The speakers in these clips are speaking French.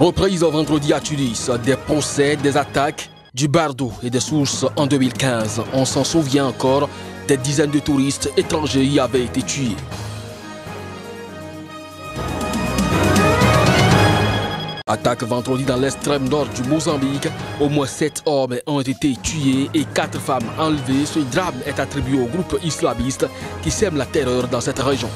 Reprise vendredi à Tunis, des procès, des attaques, du bardo et des sources en 2015. On s'en souvient encore, des dizaines de touristes étrangers y avaient été tués. Attaque vendredi dans l'extrême nord du Mozambique. Au moins 7 hommes ont été tués et 4 femmes enlevées. Ce drame est attribué au groupe islamiste qui sème la terreur dans cette région.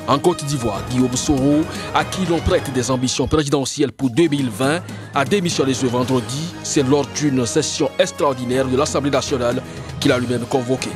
En Côte d'Ivoire, Guillaume Soro, à qui l'on prête des ambitions présidentielles pour 2020, a démissionné ce vendredi. C'est lors d'une session extraordinaire de l'Assemblée nationale qu'il a lui-même convoquée.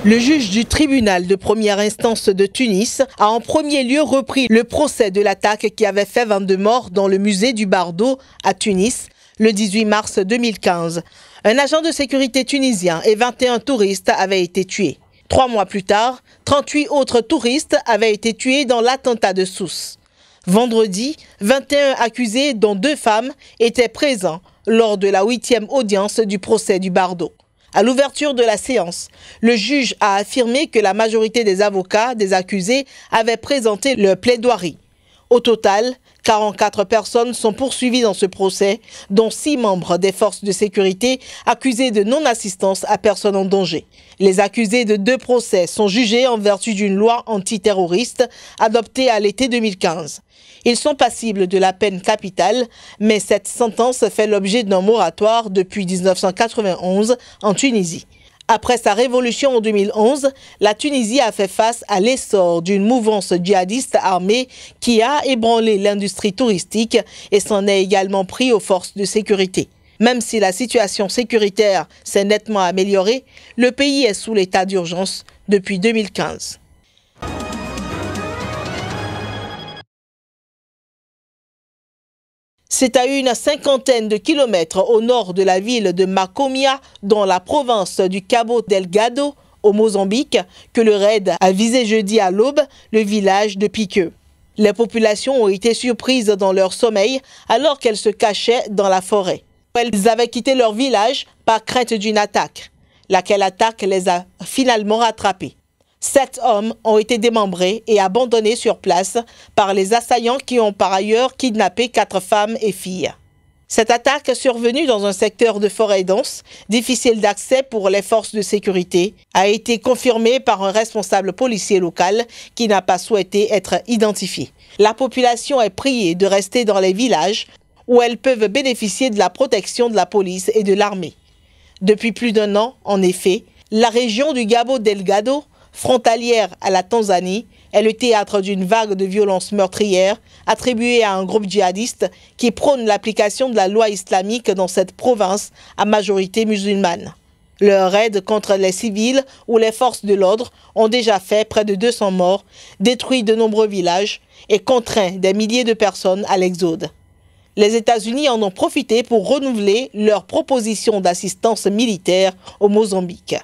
Le juge du tribunal de première instance de Tunis a en premier lieu repris le procès de l'attaque qui avait fait 22 morts dans le musée du Bardo à Tunis le 18 mars 2015. Un agent de sécurité tunisien et 21 touristes avaient été tués. 3 mois plus tard, 38 autres touristes avaient été tués dans l'attentat de Sousse. Vendredi, 21 accusés, dont 2 femmes, étaient présents lors de la 8e audience du procès du Bardo. À l'ouverture de la séance, le juge a affirmé que la majorité des avocats des accusés avaient présenté leur plaidoirie. Au total, 44 personnes sont poursuivies dans ce procès, dont 6 membres des forces de sécurité accusés de non-assistance à personne en danger. Les accusés de 2 procès sont jugés en vertu d'une loi antiterroriste adoptée à l'été 2015. Ils sont passibles de la peine capitale, mais cette sentence fait l'objet d'un moratoire depuis 1991 en Tunisie. Après sa révolution en 2011, la Tunisie a fait face à l'essor d'une mouvance djihadiste armée qui a ébranlé l'industrie touristique et s'en est également pris aux forces de sécurité. Même si la situation sécuritaire s'est nettement améliorée, le pays est sous l'état d'urgence depuis 2015. C'est à une 50aine de kilomètres au nord de la ville de Macomia, dans la province du Cabo Delgado, au Mozambique, que le raid a visé jeudi à l'aube le village de Piqueux. Les populations ont été surprises dans leur sommeil alors qu'elles se cachaient dans la forêt. Elles avaient quitté leur village par crainte d'une attaque. Laquelle attaque les a finalement rattrapées. 7 hommes ont été démembrés et abandonnés sur place par les assaillants qui ont par ailleurs kidnappé 4 femmes et filles. Cette attaque survenue dans un secteur de forêt dense, difficile d'accès pour les forces de sécurité, a été confirmée par un responsable policier local qui n'a pas souhaité être identifié. La population est priée de rester dans les villages où elles peuvent bénéficier de la protection de la police et de l'armée. Depuis plus d'1 an, en effet, la région du Cabo Delgado, frontalière à la Tanzanie, est le théâtre d'une vague de violences meurtrières attribuée à un groupe djihadiste qui prône l'application de la loi islamique dans cette province à majorité musulmane. Leurs raids contre les civils ou les forces de l'ordre ont déjà fait près de 200 morts, détruit de nombreux villages et contraint des milliers de personnes à l'exode. Les États-Unis en ont profité pour renouveler leur proposition d'assistance militaire au Mozambique.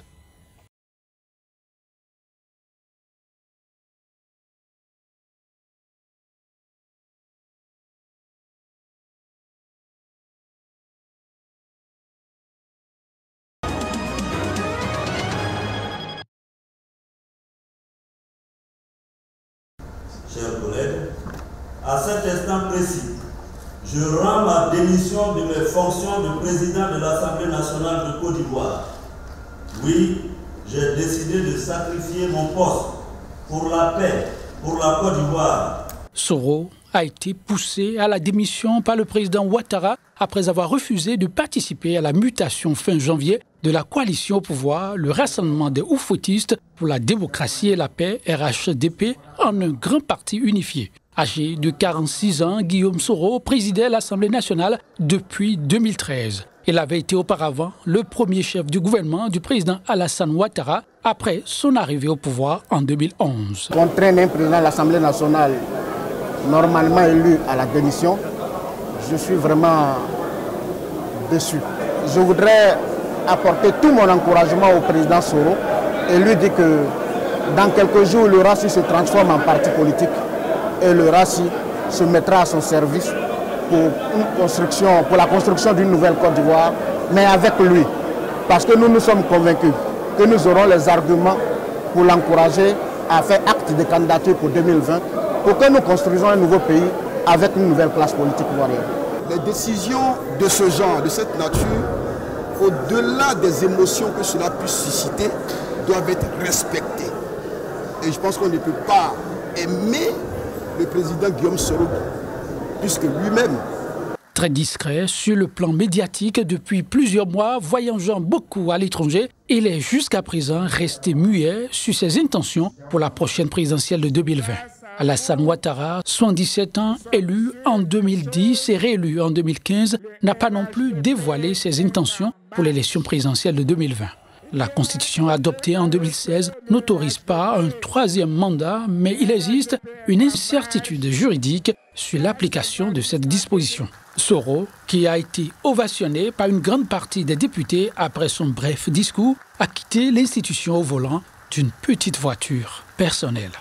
Chers collègues, à cet instant précis, je rends ma démission de mes fonctions de président de l'Assemblée nationale de Côte d'Ivoire. Oui, j'ai décidé de sacrifier mon poste pour la paix, pour la Côte d'Ivoire. Soro a été poussé à la démission par le président Ouattara après avoir refusé de participer à la mutation fin janvier de la coalition au pouvoir, le rassemblement des oufoutistes pour la démocratie et la paix, RHDP, en un grand parti unifié. Âgé de 46 ans, Guillaume Soro présidait l'Assemblée nationale depuis 2013. Il avait été auparavant le premier chef du gouvernement du président Alassane Ouattara après son arrivée au pouvoir en 2011. Contraindre un président de l'Assemblée nationale normalement élu à la démission, je suis vraiment déçu. Je voudrais apporter tout mon encouragement au président Soro et lui dire que dans quelques jours, le RACI se transforme en parti politique et le RACI se mettra à son service pour la construction d'une nouvelle Côte d'Ivoire, mais avec lui. Parce que nous sommes convaincus que nous aurons les arguments pour l'encourager à faire acte de candidature pour 2020, pour que nous construisons un nouveau pays avec une nouvelle classe politique ivoirienne. Les décisions de ce genre, de cette nature, au-delà des émotions que cela puisse susciter, doivent être respectées. Et je pense qu'on ne peut pas aimer le président Guillaume Soro, puisque lui-même... Très discret sur le plan médiatique depuis plusieurs mois, voyageant beaucoup à l'étranger, il est jusqu'à présent resté muet sur ses intentions pour la prochaine présidentielle de 2020. Alassane Ouattara, 77 ans, élu en 2010 et réélu en 2015, n'a pas non plus dévoilé ses intentions pour l'élection présidentielle de 2020. La Constitution adoptée en 2016 n'autorise pas un troisième mandat, mais il existe une incertitude juridique sur l'application de cette disposition. Soro, qui a été ovationné par une grande partie des députés après son bref discours, a quitté l'institution au volant d'une petite voiture personnelle.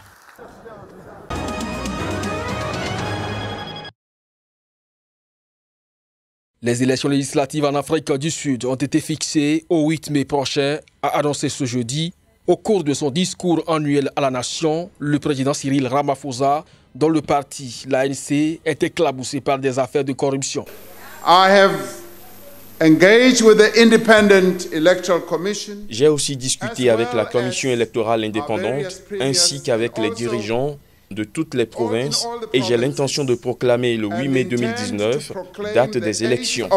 Les élections législatives en Afrique du Sud ont été fixées au 8 mai prochain, a annoncé ce jeudi. Au cours de son discours annuel à la nation, le président Cyril Ramaphosa, dont le parti, l'ANC, est éclaboussé par des affaires de corruption. J'ai aussi discuté avec la Commission électorale indépendante ainsi qu'avec les dirigeants de toutes les provinces et j'ai l'intention de proclamer le 8 mai 2019 date des élections.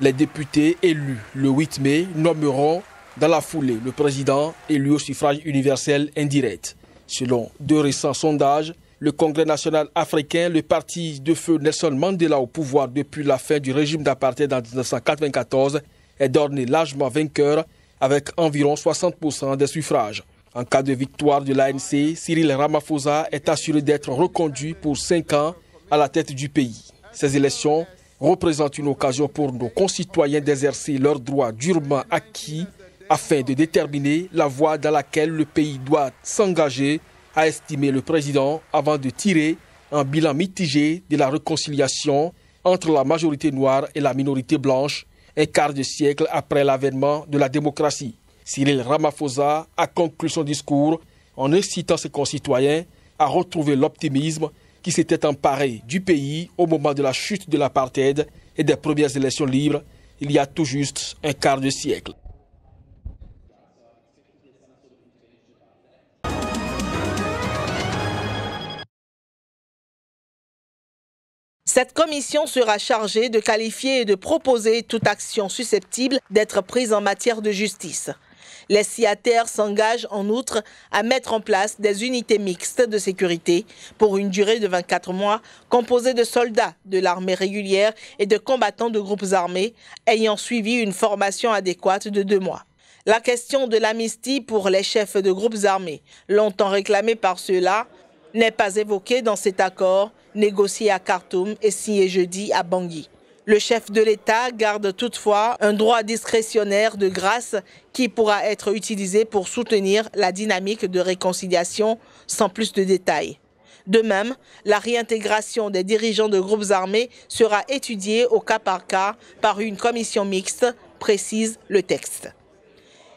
Les députés élus le 8 mai nommeront dans la foulée le président élu au suffrage universel indirect. Selon deux récents sondages, le Congrès national africain, le parti de feu Nelson Mandela au pouvoir depuis la fin du régime d'apartheid en 1994, est d'orné largement vainqueur avec environ 60% des suffrages. En cas de victoire de l'ANC, Cyril Ramaphosa est assuré d'être reconduit pour 5 ans à la tête du pays. Ces élections représentent une occasion pour nos concitoyens d'exercer leurs droits durement acquis afin de déterminer la voie dans laquelle le pays doit s'engager, a estimé le président avant de tirer un bilan mitigé de la réconciliation entre la majorité noire et la minorité blanche, un quart de siècle après l'avènement de la démocratie. Cyril Ramaphosa a conclu son discours en incitant ses concitoyens à retrouver l'optimisme qui s'était emparé du pays au moment de la chute de l'apartheid et des premières élections libres il y a tout juste un quart de siècle. Cette commission sera chargée de qualifier et de proposer toute action susceptible d'être prise en matière de justice. Les signataires s'engagent en outre à mettre en place des unités mixtes de sécurité pour une durée de 24 mois composées de soldats de l'armée régulière et de combattants de groupes armés ayant suivi une formation adéquate de 2 mois. La question de l'amnistie pour les chefs de groupes armés, longtemps réclamée par ceux-là, n'est pas évoquée dans cet accord négocié à Khartoum et signé jeudi à Bangui. Le chef de l'État garde toutefois un droit discrétionnaire de grâce qui pourra être utilisé pour soutenir la dynamique de réconciliation sans plus de détails. De même, la réintégration des dirigeants de groupes armés sera étudiée au cas par cas par une commission mixte, précise le texte.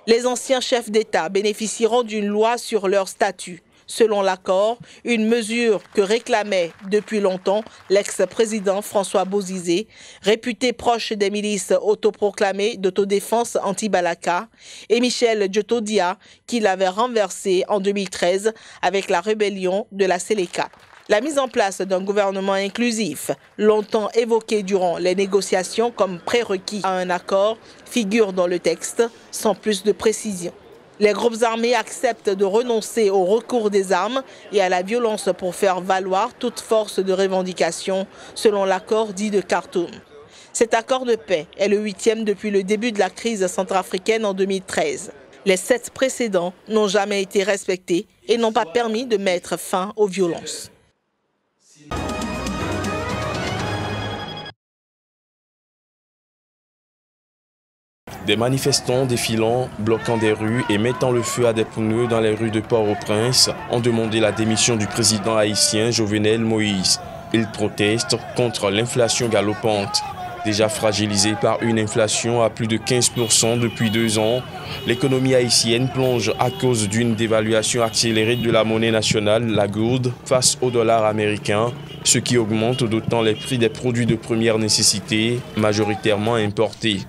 Les anciens chefs d'État bénéficieront d'une loi sur leur statut. Selon l'accord, une mesure que réclamait depuis longtemps l'ex-président François Bozizé, réputé proche des milices autoproclamées d'autodéfense anti-Balaka, et Michel Djotodia, qui l'avait renversé en 2013 avec la rébellion de la Séléka. La mise en place d'un gouvernement inclusif, longtemps évoqué durant les négociations comme prérequis à un accord, figure dans le texte sans plus de précision. Les groupes armés acceptent de renoncer au recours des armes et à la violence pour faire valoir toute force de revendication, selon l'accord dit de Khartoum. Cet accord de paix est le 8e depuis le début de la crise centrafricaine en 2013. Les 7 précédents n'ont jamais été respectés et n'ont pas permis de mettre fin aux violences. Des manifestants défilant, bloquant des rues et mettant le feu à des pneus dans les rues de Port-au-Prince ont demandé la démission du président haïtien Jovenel Moïse. Ils protestent contre l'inflation galopante. Déjà fragilisée par une inflation à plus de 15% depuis 2 ans, l'économie haïtienne plonge à cause d'une dévaluation accélérée de la monnaie nationale, la gourde, face au dollar américain, ce qui augmente d'autant les prix des produits de première nécessité, majoritairement importés.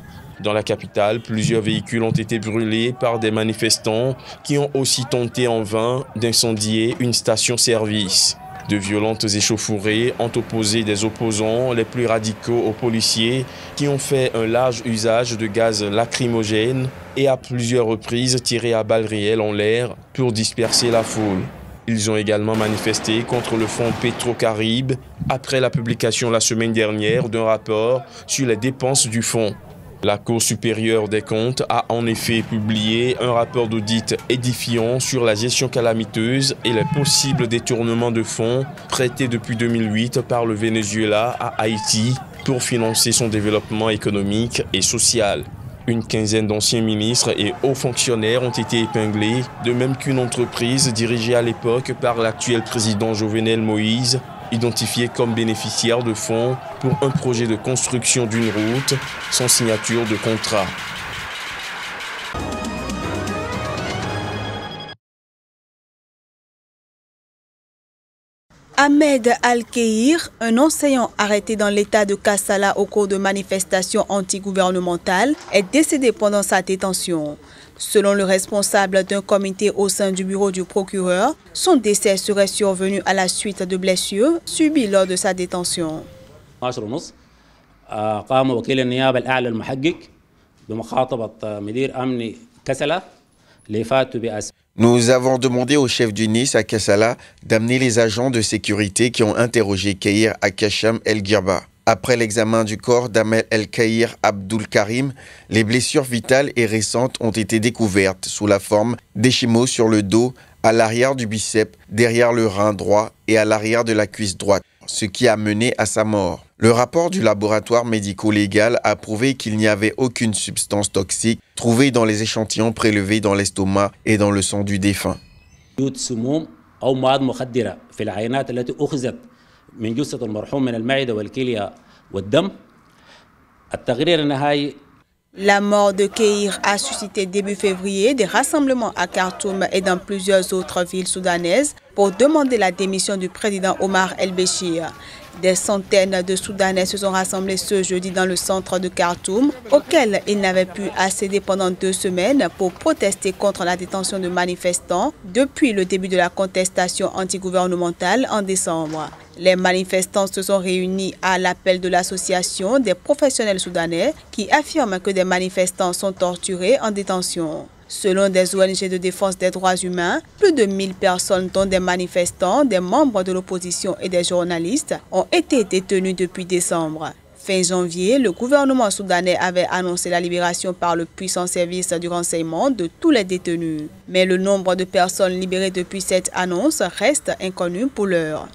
Dans la capitale, plusieurs véhicules ont été brûlés par des manifestants qui ont aussi tenté en vain d'incendier une station-service. De violentes échauffourées ont opposé des opposants les plus radicaux aux policiers qui ont fait un large usage de gaz lacrymogène et à plusieurs reprises tiré à balles réelles en l'air pour disperser la foule. Ils ont également manifesté contre le fonds Petro-Caribe après la publication la semaine dernière d'un rapport sur les dépenses du fonds. La Cour supérieure des comptes a en effet publié un rapport d'audit édifiant sur la gestion calamiteuse et les possibles détournements de fonds prêtés depuis 2008 par le Venezuela à Haïti pour financer son développement économique et social. Une quinzaine d'anciens ministres et hauts fonctionnaires ont été épinglés, de même qu'une entreprise dirigée à l'époque par l'actuel président Jovenel Moïse, identifié comme bénéficiaire de fonds pour un projet de construction d'une route sans signature de contrat. Ahmed Al-Kheir, un enseignant arrêté dans l'état de Kassala au cours de manifestations antigouvernementales, est décédé pendant sa détention. Selon le responsable d'un comité au sein du bureau du procureur, son décès serait survenu à la suite de blessures subies lors de sa détention. Nous avons demandé au chef du NIS à Kassala d'amener les agents de sécurité qui ont interrogé Kheir à Kacham El-Girba. Après l'examen du corps d'Ahmed El-Kheir Abdul Karim, les blessures vitales et récentes ont été découvertes sous la forme d'échymoses sur le dos, à l'arrière du biceps, derrière le rein droit et à l'arrière de la cuisse droite, ce qui a mené à sa mort. Le rapport du laboratoire médico-légal a prouvé qu'il n'y avait aucune substance toxique trouvée dans les échantillons prélevés dans l'estomac et dans le sang du défunt. La mort de Kheir a suscité début février des rassemblements à Khartoum et dans plusieurs autres villes soudanaises pour demander la démission du président Omar El-Béchir. Des centaines de Soudanais se sont rassemblés ce jeudi dans le centre de Khartoum, auquel ils n'avaient pu accéder pendant 2 semaines pour protester contre la détention de manifestants depuis le début de la contestation antigouvernementale en décembre. Les manifestants se sont réunis à l'appel de l'association des professionnels soudanais qui affirment que des manifestants sont torturés en détention. Selon des ONG de défense des droits humains, plus de 1000 personnes, dont des manifestants, des membres de l'opposition et des journalistes, ont été détenus depuis décembre. Fin janvier, le gouvernement soudanais avait annoncé la libération par le puissant service du renseignement de tous les détenus. Mais le nombre de personnes libérées depuis cette annonce reste inconnu pour l'heure.